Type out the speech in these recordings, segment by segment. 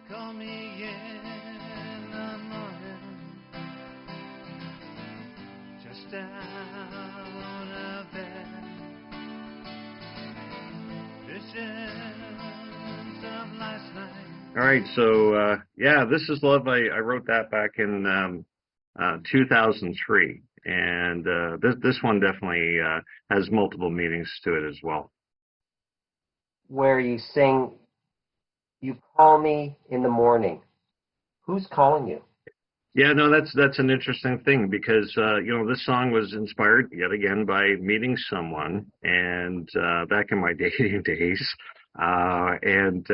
Call me in the morning, just out of bed. Visions of last night. All right, so yeah, This Is Love. I wrote that back in 2003, and this one definitely has multiple meanings to it as well. Where you sing, "You call me in the morning." Who's calling you? Yeah, no, that's an interesting thing because this song was inspired yet again by meeting someone, and back in my dating days, and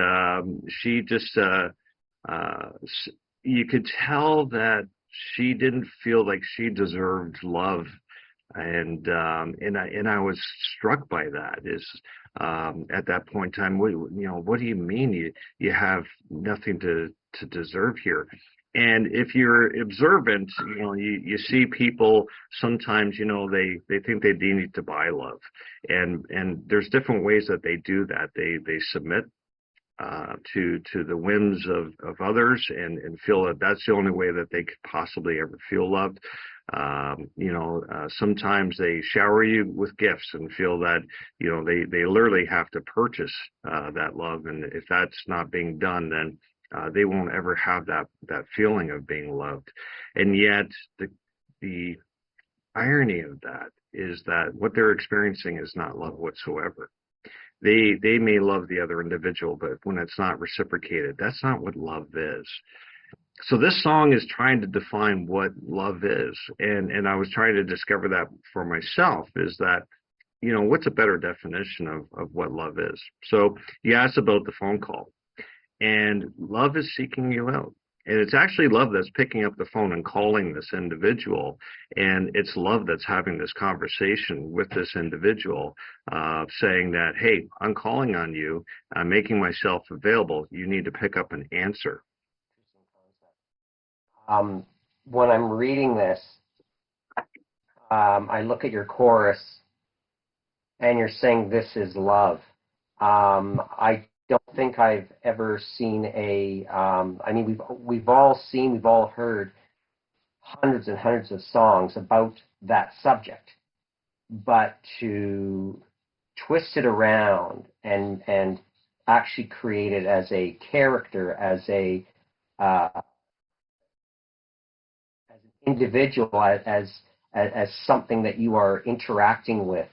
she just you could tell that she didn't feel like she deserved love, and I was struck by that. Is At that point in time, what do you mean you have nothing to deserve here? And if you're observant, you see people sometimes, they think they need to buy love, and there's different ways that they do that. They submit to the whims of others, and feel that that's the only way that they could possibly ever feel loved. Sometimes they shower you with gifts and feel that they literally have to purchase that love, and if that's not being done, then they won't ever have that feeling of being loved. And yet the irony of that is that what they're experiencing is not love whatsoever. They may love the other individual, but when it's not reciprocated, that's not what love is. So this song is trying to define what love is, and I was trying to discover that for myself. Is that what's a better definition of what love is? So you asked about the phone call, and love is seeking you out. And it's actually love that's picking up the phone and calling this individual. And it's love that's having this conversation with this individual, saying that, hey, I'm calling on you. I'm making myself available. You need to pick up and answer. When I'm reading this, I look at your chorus and you're saying this is love. I don't think I've ever seen I mean, we've all heard hundreds and hundreds of songs about that subject, but to twist it around and actually create it as a character, as an individual, as something that you are interacting with.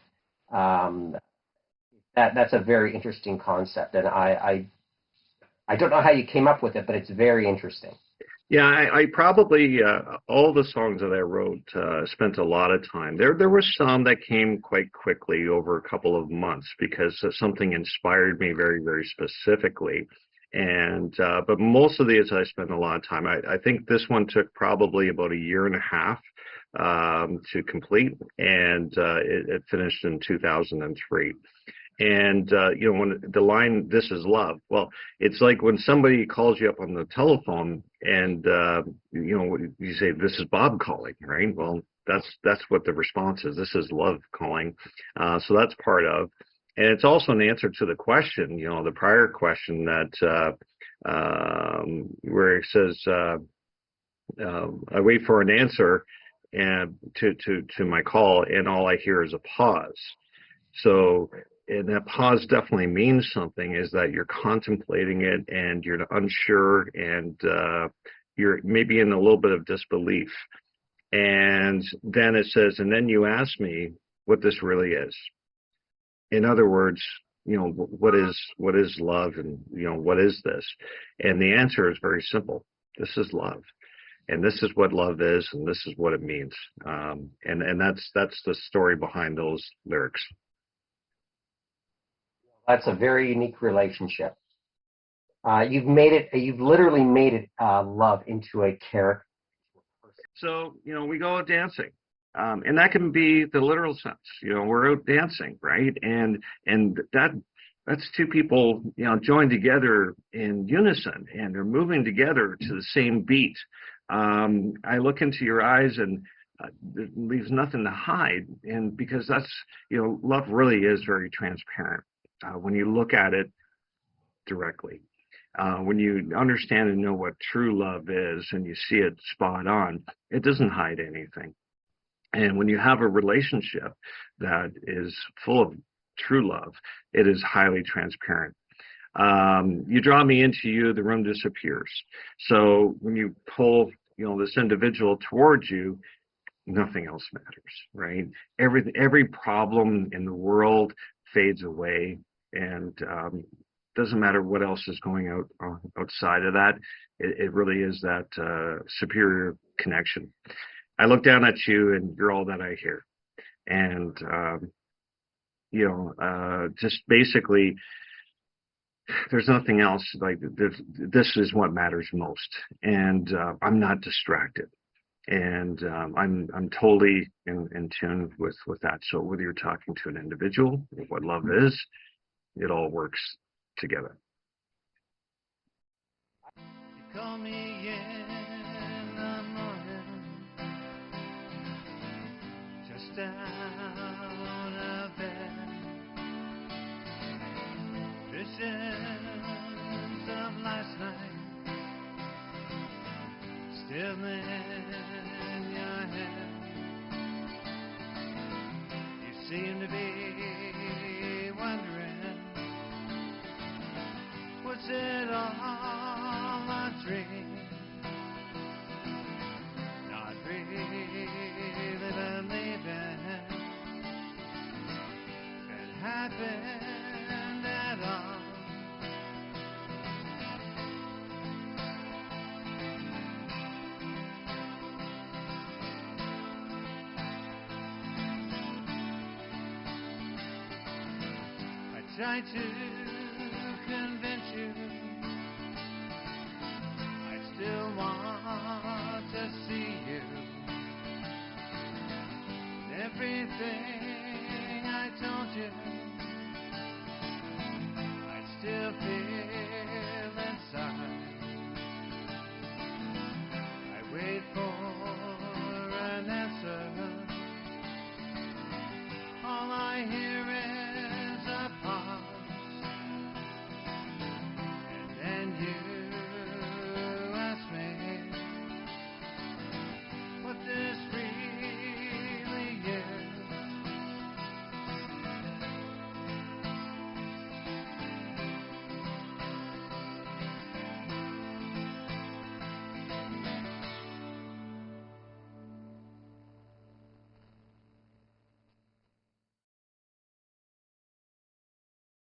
That's a very interesting concept, and I don't know how you came up with it, but it's very interesting. Yeah, I probably all the songs that I wrote spent a lot of time. There were some that came quite quickly over a couple of months because something inspired me very, very specifically. And but most of these I spent a lot of time. I think this one took probably about a year and a half to complete, and it finished in 2003. And when the line "This is love," well, it's like when somebody calls you up on the telephone, and you say, "This is Bob calling," right? Well, that's what the response is. This is love calling. So that's part of, and it's also an answer to the question, the prior question that where it says, "I wait for an answer and to my call, and all I hear is a pause." So, and that pause definitely means something, is that you're contemplating it and you're unsure, and you're maybe in a little bit of disbelief. And then it says, and then you ask me what this really is. In other words, what is love, and what is this? And the answer is very simple. This is love. And this is what love is, and this is what it means. And that's the story behind those lyrics. That's a very unique relationship. You've literally made it, love into a character. So, we go out dancing. And that can be the literal sense. We're out dancing, right? And that's two people, joined together in unison, and they're moving together to the same beat. I look into your eyes, and there leaves nothing to hide. And because that's, love really is very transparent when you look at it directly. When you understand and know what true love is and you see it spot on, it doesn't hide anything. And when you have a relationship that is full of true love, it is highly transparent. You draw me into you, the room disappears. So when you pull, this individual towards you, nothing else matters, right? Every problem in the world fades away, and doesn't matter what else is going outside of that. It really is that superior connection. I look down at you, and you're all that I hear, and just basically, there's nothing else. Like this is what matters most, and I'm not distracted. And I'm totally in tune with that. So whether you're talking to an individual, what love is, it all works together. You call me in the morning, just out of bed, visions of last night still in your head. You seem to be wondering, was it all a dream? Not really believing it happened at all. Try to convince you I still want to see you. Everything I told you